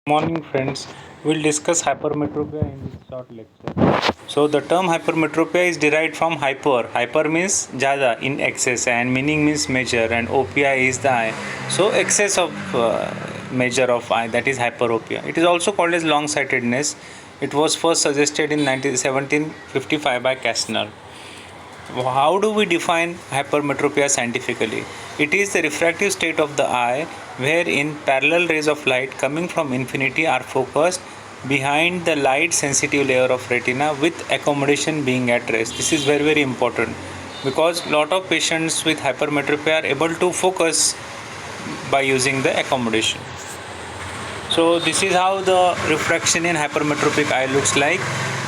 Morning, friends. We'll discuss hypermetropia in this short lecture. So, the term hypermetropia is derived from hyper. Hyper means jada, in excess, and meaning means measure, and opia is the eye. So, excess of measure of eye, that is hyperopia. It is also called as long-sightedness. It was first suggested in 1755 by Kastner. How do we define hypermetropia scientifically? It is the refractive state of the eye wherein parallel rays of light coming from infinity are focused behind the light sensitive layer of retina with accommodation being at rest. This is very important because lot of patients with hypermetropia are able to focus by using the accommodation. So this is how the refraction in hypermetropic eye looks like.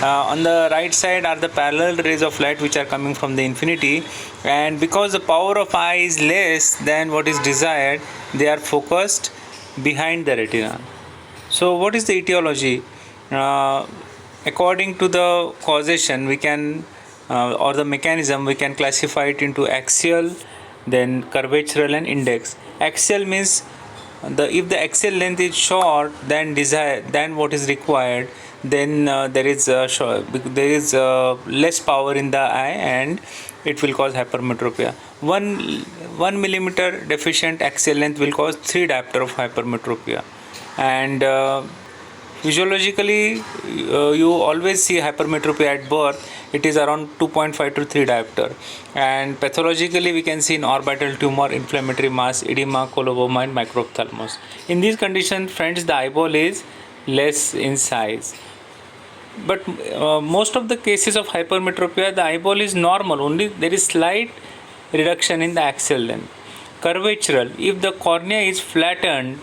On the right side are the parallel rays of light which are coming from the infinity, and because the power of eye is less than what is desired, they are focused behind the retina. So what is the etiology? According to the causation, we can or the mechanism, we can classify it into axial, then curvatural and index. Axial means if the axial length is short than what is required, then there is less power in the eye and it will cause hypermetropia. 1 millimeter deficient axial length will cause 3 diopter of hypermetropia. And physiologically, you always see hypermetropia at birth. It is around 2.5 to 3 diopter, and pathologically we can see in orbital tumor, inflammatory mass, edema, coloboma, and microphthalmos. In these conditions, friends, the eyeball is less in size. But most of the cases of hypermetropia, the eyeball is normal, only there is slight reduction in the axial length. Curvatural, if the cornea is flattened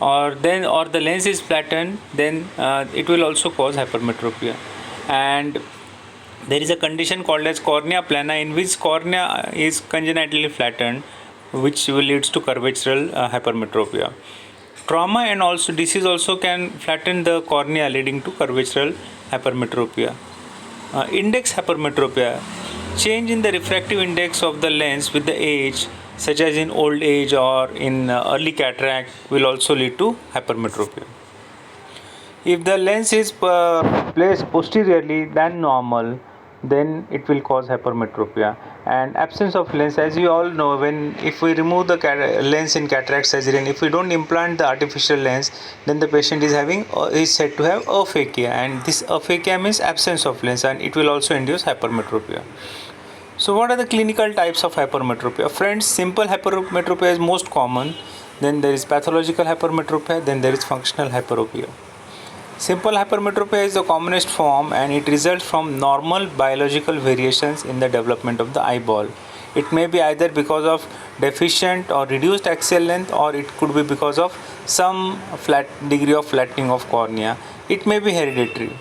or the lens is flattened, then it will also cause hypermetropia. And there is a condition called as cornea plana, in which cornea is congenitally flattened, which leads to curvatural hypermetropia. Trauma and also disease also can flatten the cornea, leading to curvatural hypermetropia. Index hypermetropia, change in the refractive index of the lens with the age, such as in old age or in early cataract, will also lead to hypermetropia. If the lens is placed posteriorly than normal, then it will cause hypermetropia. And absence of lens, as you all know, if we remove the lens in cataract surgery and if we don't implant the artificial lens, then the patient is said to have aphakia, and this aphakia means absence of lens, and it will also induce hypermetropia. So what are the clinical types of hypermetropia? Friends, simple hypermetropia is most common, then there is pathological hypermetropia, then there is functional hyperopia. Simple hypermetropia is the commonest form, and it results from normal biological variations in the development of the eyeball. It may be either because of deficient or reduced axial length, or it could be because of some degree of flattening of cornea. It may be hereditary.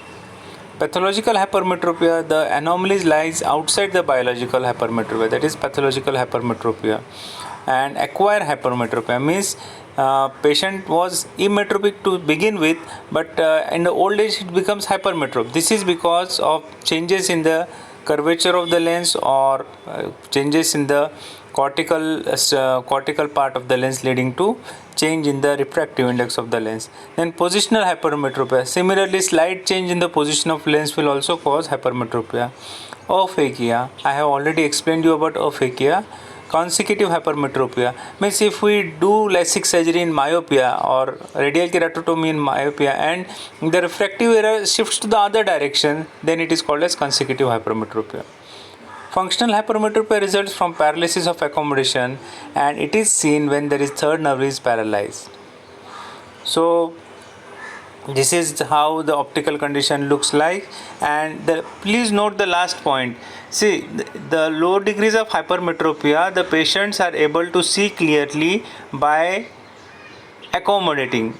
Pathological hypermetropia, the anomalies lies outside the biological hypermetropia, that is pathological hypermetropia. And acquired hypermetropia means patient was emmetropic to begin with, but in the old age it becomes hypermetrop. This is because of changes in the curvature of the lens or changes in the cortical part of the lens, leading to change in the refractive index of the lens. Then positional hypermetropia, similarly slight change in the position of lens will also cause hypermetropia. Aphakia, I have already explained you about aphakia. Consecutive hypermetropia means if we do LASIK surgery in myopia or radial keratotomy in myopia and the refractive error shifts to the other direction, then it is called as consecutive hypermetropia. Functional hypermetropia results from paralysis of accommodation, and it is seen when there is third nerve is paralyzed. So this is how the optical condition looks like. And please note the last point. See, the low degrees of hypermetropia, the patients are able to see clearly by accommodating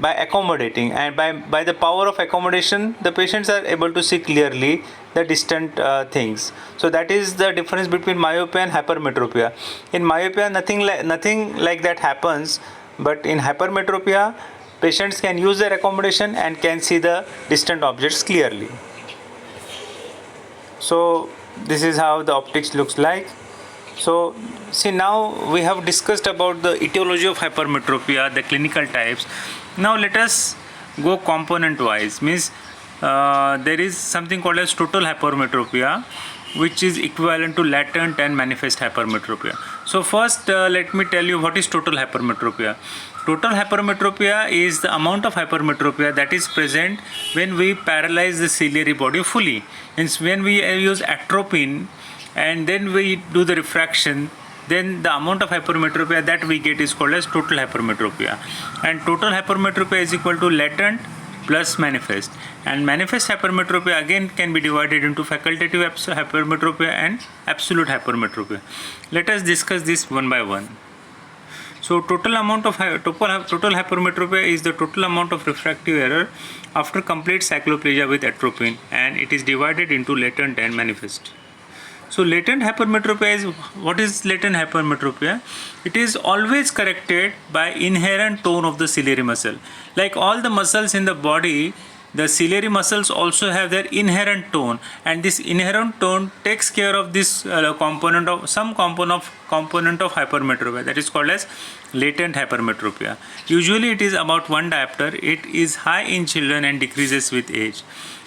and by the power of accommodation, the patients are able to see clearly the distant things. So that is the difference between myopia and hypermetropia. In myopia, nothing like that happens, but in hypermetropia, patients can use their accommodation and can see the distant objects clearly. So this is how the optics looks like. So see, now we have discussed about the etiology of hypermetropia, the clinical types. Now let us go component wise, means there is something called as total hypermetropia, which is equivalent to latent and manifest hypermetropia. So first let me tell you what is total hypermetropia. Total hypermetropia is the amount of hypermetropia that is present when we paralyze the ciliary body fully. Means when we use atropine and then we do the refraction, then the amount of hypermetropia that we get is called as total hypermetropia. And total hypermetropia is equal to latent plus manifest. And manifest hypermetropia again can be divided into facultative hypermetropia and absolute hypermetropia. Let us discuss this one by one. So total hypermetropia is the total amount of refractive error after complete cycloplasia with atropine, and it is divided into latent and manifest. So latent hypermetropia is, what is latent hypermetropia? It is always corrected by inherent tone of the ciliary muscle. Like all the muscles in the body, the ciliary muscles also have their inherent tone, and this inherent tone takes care of this component of hypermetropia, that is called as latent hypermetropia. Usually it is about 1 diopter. It is high in children and decreases with age.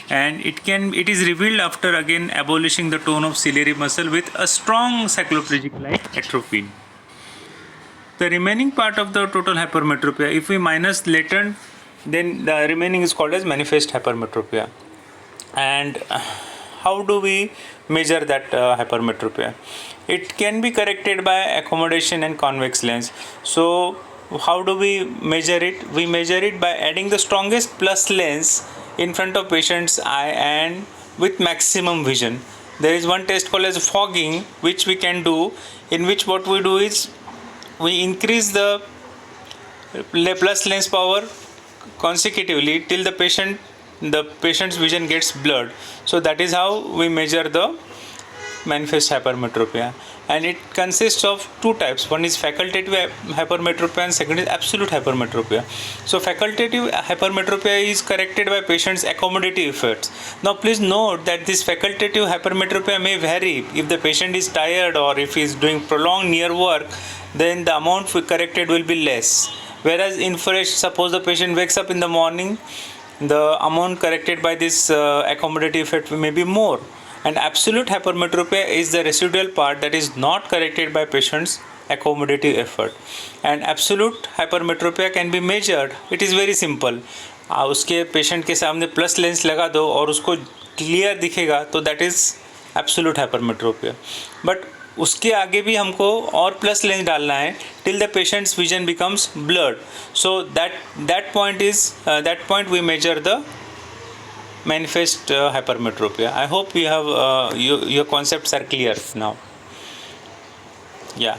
And it is revealed after again abolishing the tone of ciliary muscle with a strong cycloplegic like atropine. The remaining part of the total hypermetropia, if we minus latent, then the remaining is called as manifest hypermetropia. And how do we measure that hypermetropia? It can be corrected by accommodation and convex lens. So how do we measure it? We measure it by adding the strongest plus lens in front of patient's eye and with maximum vision. There is one test called as fogging, which we can do, in which what we do is we increase the plus lens power consecutively till the patient's vision gets blurred. So that is how we measure the manifest hypermetropia, and it consists of two types. One is facultative hypermetropia and second is absolute hypermetropia. So facultative hypermetropia is corrected by patient's accommodative efforts. Now please note that this facultative hypermetropia may vary. If the patient is tired or if he is doing prolonged near work, then the amount we corrected will be less. Whereas infrared, suppose the patient wakes up in the morning, the amount corrected by this accommodative effect may be more. And absolute hypermetropia is the residual part that is not corrected by patient's accommodative effort. And absolute hypermetropia can be measured. It is very simple. उसके patient के सामने plus lens लगा दो और उसको clear दिखेगा, तो that is absolute hypermetropia. But उसके आगे भी हमको और प्लस लेंस डालना है till the patient's vision becomes blurred. So that point we measure the manifest hypermetropia. I hope you have your concepts are clear now. Yeah.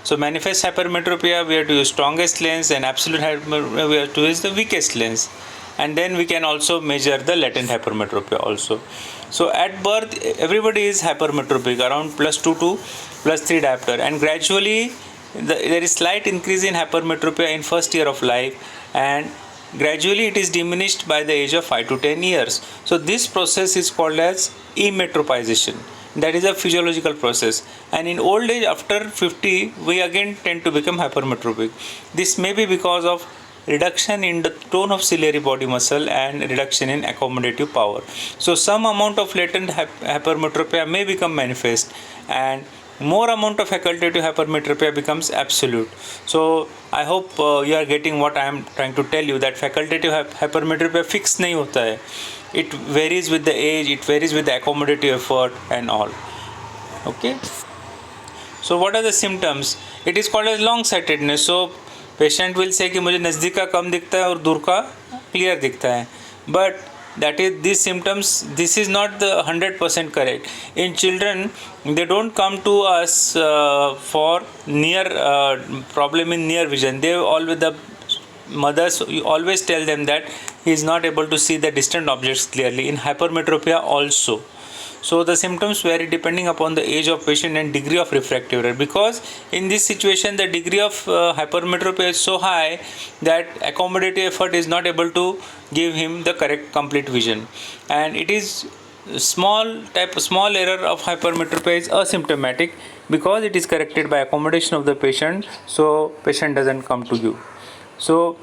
So manifest hypermetropia, we have to use strongest lens, and absolute hypermetropia we have to use the weakest lens. And then we can also measure the latent hypermetropia also. So at birth, everybody is hypermetropic, around +2 to +3 diopter, and gradually there is slight increase in hypermetropia in first year of life, and gradually it is diminished by the age of 5 to 10 years. So this process is called as emmetropization. That is a physiological process. And in old age, after 50, we again tend to become hypermetropic. This may be because of reduction in the tone of ciliary body muscle and reduction in accommodative power. So some amount of latent hypermetropia may become manifest, and more amount of facultative hypermetropia becomes absolute. So I hope you are getting what I am trying to tell you, that facultative hypermetropia fixed नहीं होता है. It varies with the age, it varies with the accommodative effort and all. Okay. So what are the symptoms? It is called as long sightedness. So patient will say कि मुझे नज़दीक का कम दिखता है और दूर का क्लियर दिखता है. But that is, these symptoms, this is not the 100% correct. In children, they don't come to us for near problem in near vision. They always, the mothers always tell them that he is not able to see the distant objects clearly. In hypermetropia also. So the symptoms vary depending upon the age of patient and degree of refractive error, because in this situation the degree of hypermetropia is so high that accommodative effort is not able to give him the correct complete vision, and it is small error of hypermetropia is asymptomatic because it is corrected by accommodation of the patient, so patient doesn't come to you. So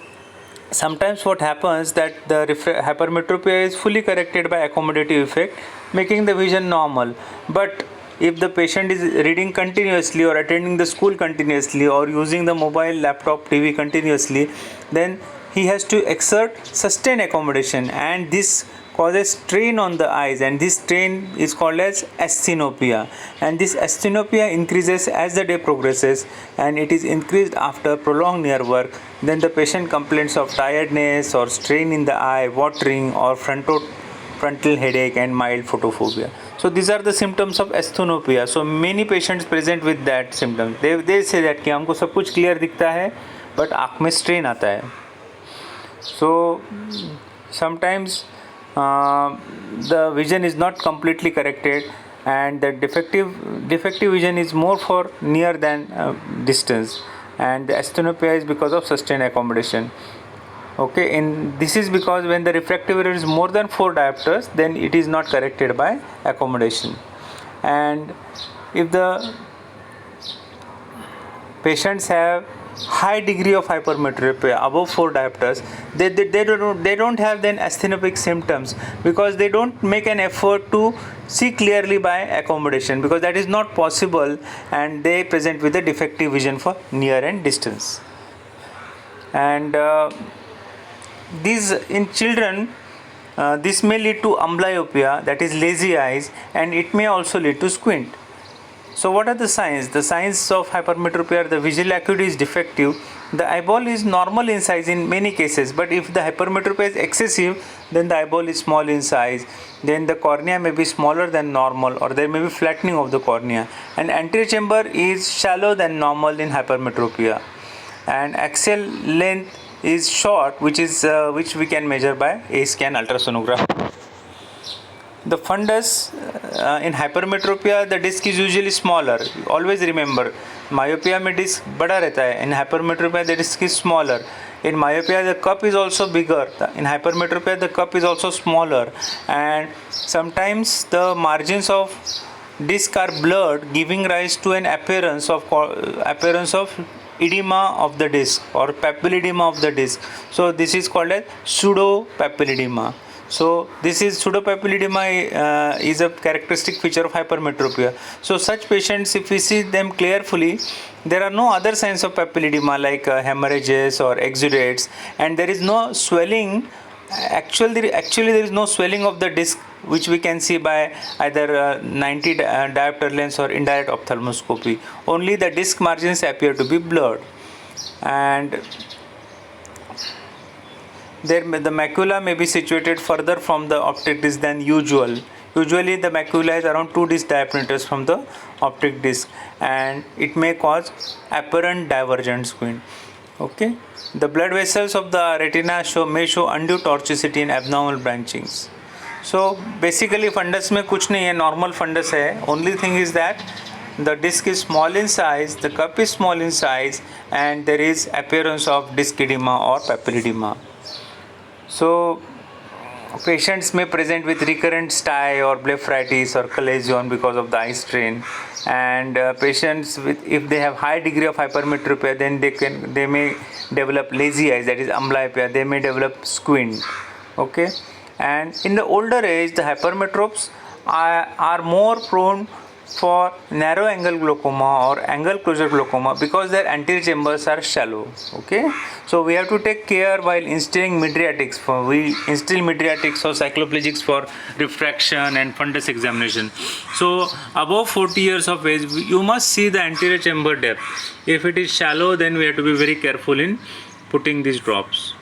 sometimes what happens that the hypermetropia is fully corrected by accommodative effect, making the vision normal. But if the patient is reading continuously or attending the school continuously or using the mobile, laptop, TV continuously, then he has to exert sustained accommodation, and this causes strain on the eyes, and this strain is called as asthenopia, and this asthenopia increases as the day progresses, and it is increased after prolonged near work. Then the patient complains of tiredness or strain in the eye, watering, or frontal headache and mild photophobia. So these are the symptoms of asthenopia. So many patients present with that symptom. They say that कि हमको सब कुछ clear दिखता है but आँख में strain आता है. So sometimes the vision is not completely corrected, and the defective vision is more for near than distance, and the asthenopia is because of sustained accommodation. Okay, and this is because when the refractive error is more than 4 diopters, then it is not corrected by accommodation. And if the patients have high degree of hypermetropia above 4 diopters, they don't have then asthenopic symptoms, because they don't make an effort to see clearly by accommodation, because that is not possible, and they present with a defective vision for near and distance. And these in children, this may lead to amblyopia, that is lazy eyes, and it may also lead to squint. So what are the signs? The signs of hypermetropia are: the visual acuity is defective, the eyeball is normal in size in many cases, but if the hypermetropia is excessive, then the eyeball is small in size, then the cornea may be smaller than normal, or there may be flattening of the cornea, and anterior chamber is shallow than normal in hypermetropia, and axial length is short, which we can measure by A scan ultrasonography. The fundus in hypermetropia, the disc is usually smaller. Always remember, myopia में disc बड़ा रहता है. In hypermetropia, the disc is smaller. In myopia, the cup is also bigger. In hypermetropia, the cup is also smaller. And sometimes the margins of disc are blurred, giving rise to an appearance of edema of the disc or papilledema of the disc. So this is called as pseudopapilledema. So this is pseudopapilledema is a characteristic feature of hypermetropia. So such patients, if we see them carefully, there are no other signs of papilledema like hemorrhages or exudates, and there is no swelling. Actually there is no swelling of the disc, which we can see by either 90 diopter lens or indirect ophthalmoscopy. Only the disc margins appear to be blurred, and the macula may be situated further from the optic disc than usual. Usually the macula is around 2 disc diameters from the optic disc, and it may cause apparent divergent squint. Okay, the blood vessels of the retina may show undue tortuosity and abnormal branchings. So basically fundus में कुछ नहीं है, normal fundus है. Only thing is that the disc is small in size, the cup is small in size, and there is appearance of disc edema or papilledema. So patients may present with recurrent stye or blepharitis or chalazion because of the eye strain, and patients with, if they have high degree of hypermetropia, then they may develop lazy eyes, that is amblyopia. They may develop squint. Okay, and in the older age, the hypermetropes are more prone for narrow angle glaucoma or angle closure glaucoma because their anterior chambers are shallow. Okay, so we have to take care while instilling mydriatics. We instill mydriatics or cycloplegics for refraction and fundus examination. So above 40 years of age, you must see the anterior chamber depth. If it is shallow, then we have to be very careful in putting these drops.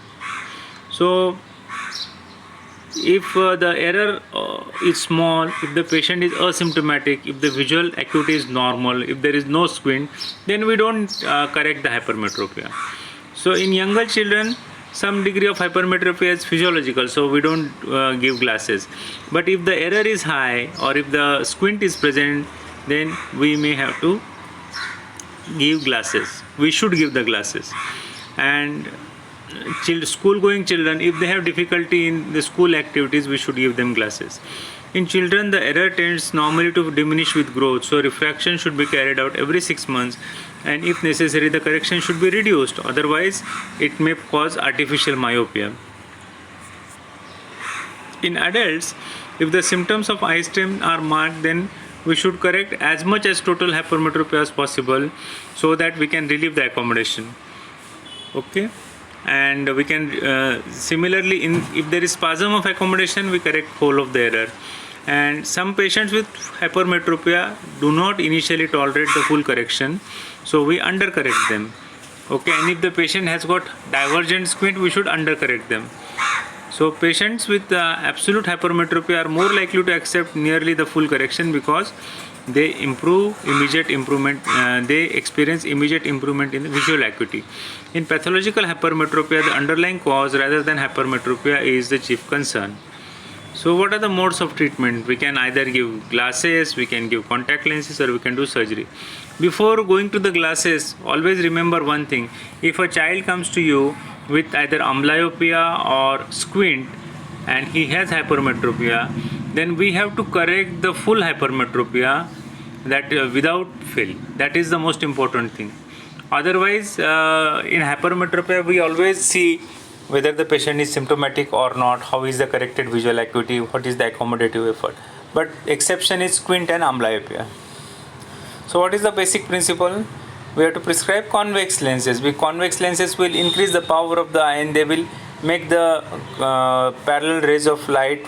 So if the error is small, if the patient is asymptomatic, if the visual acuity is normal, if there is no squint, then we don't correct the hypermetropia. So in younger children, some degree of hypermetropia is physiological, so we don't give glasses. But if the error is high or if the squint is present, then we may have to give glasses. We should give the glasses. And school going children, if they have difficulty in the school activities, we should give them glasses. In children, the error tends normally to diminish with growth, so refraction should be carried out every 6 months, and if necessary, the correction should be reduced. Otherwise, it may cause artificial myopia. In adults, if the symptoms of eye strain are marked, then we should correct as much as total hypermetropia as possible so that we can relieve the accommodation. Okay, and we can similarly, if there is spasm of accommodation, we correct whole of the error. And some patients with hypermetropia do not initially tolerate the full correction, so we undercorrect them. Okay, and if the patient has got divergent squint, we should undercorrect them. So patients with absolute hypermetropia are more likely to accept nearly the full correction because they experience immediate improvement in the visual acuity. In pathological hypermetropia, the underlying cause rather than hypermetropia is the chief concern. So what are the modes of treatment? We can either give glasses, we can give contact lenses, or we can do surgery. Before going to the glasses, always remember one thing. If a child comes to you with either amblyopia or squint and he has hypermetropia, then we have to correct the full hypermetropia that without fail. That is the most important thing. Otherwise, in hypermetropia, we always see whether the patient is symptomatic or not, how is the corrected visual acuity, what is the accommodative effort. But exception is squint and amblyopia. So what is the basic principle? We have to prescribe convex lenses. With convex lenses will increase the power of the eye and they will make the parallel rays of light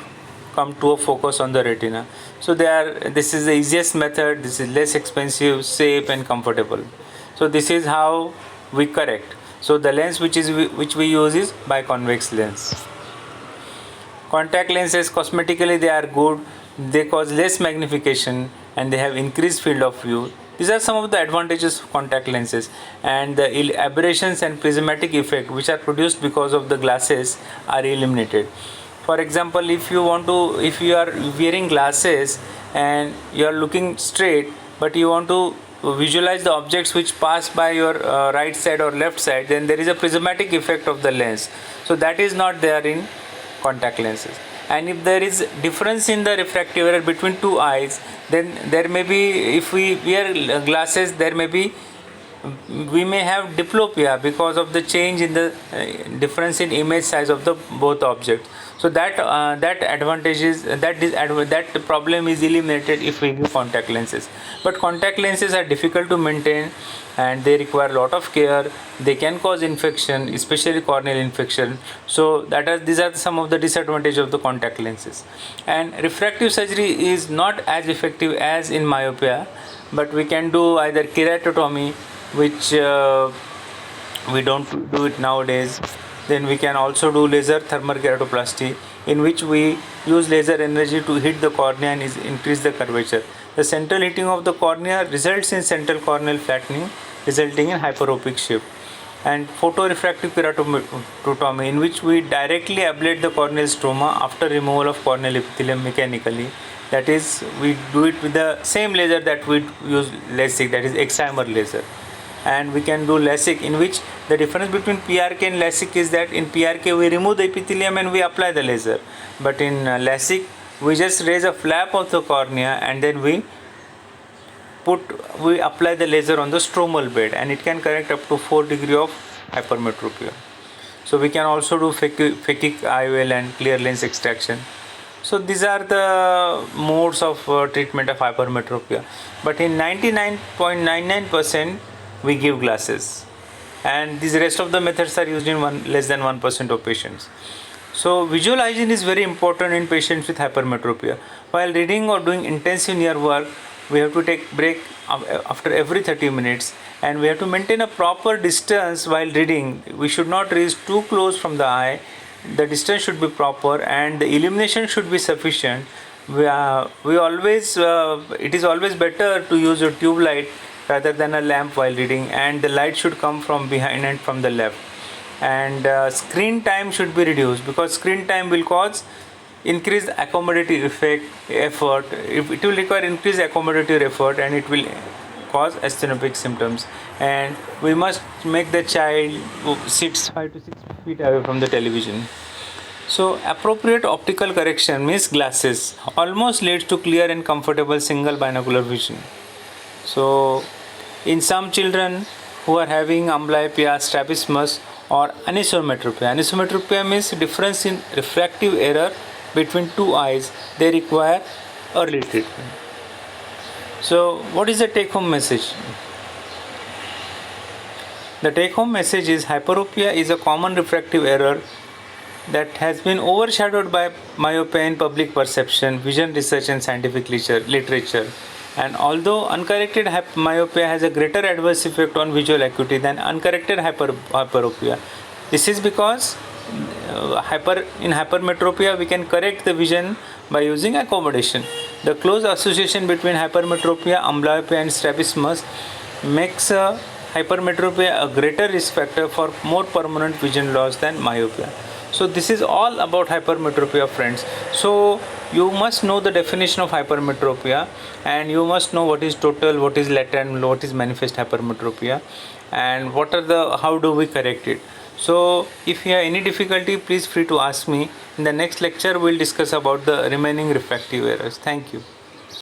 come to a focus on the retina. So this is the easiest method, this is less expensive, safe and comfortable. So this is how we correct. So the lens which we use is biconvex lens. Contact lenses, cosmetically they are good, they cause less magnification and they have increased field of view. These are some of the advantages of contact lenses, and the aberrations and prismatic effect which are produced because of the glasses are eliminated. For example, if you are wearing glasses and you are looking straight but you want to visualize the objects which pass by your right side or left side, then there is a prismatic effect of the lens. So that is not there in contact lenses. And if there is difference in the refractive error between two eyes, then there may be, if we wear glasses, we may have diplopia because of the change in the difference in image size of the both objects. So that problem is eliminated if we use contact lenses. But contact lenses are difficult to maintain and they require a lot of care. They can cause infection, especially corneal infection. So these are some of the disadvantages of the contact lenses. And refractive surgery is not as effective as in myopia, but we can do either keratotomy, which we don't do it nowadays. Then we can also do laser thermal keratoplasty, in which we use laser energy to hit the cornea and increase the curvature. The central heating of the cornea results in central corneal flattening, resulting in hyperopic shift. And photorefractive keratotomy, in which we directly ablate the corneal stroma after removal of corneal epithelium mechanically. That is, we do it with the same laser that we use LASIK, that is excimer laser. And we can do LASIK, in which the difference between PRK and LASIK is that in PRK we remove the epithelium and we apply the laser, but in LASIK we just raise a flap of the cornea and then we apply the laser on the stromal bed, and it can correct up to 4 degrees of hypermetropia. So we can also do phakic IOL and clear lens extraction. So these are the modes of treatment of hypermetropia. But in 99.99% we give glasses, and these rest of the methods are used in less than 1% of patients. So visual hygiene is very important in patients with hypermetropia. While reading or doing intensive near work, we have to take break after every 30 minutes, and we have to maintain a proper distance while reading. We should not reach too close from the eye. The distance should be proper and the illumination should be sufficient. It is always better to use a tube light rather than a lamp while reading, and the light should come from behind and from the left. And screen time should be reduced, because screen time will cause increased accommodative effort. It will require increased accommodative effort and it will cause asthenopic symptoms. And we must make the child sit 5 to 6 feet away from the television. So appropriate optical correction means glasses almost leads to clear and comfortable single binocular vision. So in some children who are having amblyopia, strabismus or anisometropia means difference in refractive error between two eyes, they require early treatment. So what is the take home message? The take home message is hyperopia is a common refractive error that has been overshadowed by myopia in public perception, vision research, and scientific literature. And although uncorrected myopia has a greater adverse effect on visual acuity than uncorrected hyperopia, this is because in hypermetropia we can correct the vision by using accommodation. The close association between hypermetropia, amblyopia, and strabismus makes hypermetropia a greater risk factor for more permanent vision loss than myopia. So this is all about hypermetropia, friends. So you must know the definition of hypermetropia, and you must know what is total, what is latent, what is manifest hypermetropia, and how do we correct it. So if you have any difficulty, please free to ask me. In the next lecture we'll discuss about the remaining refractive errors. Thank you.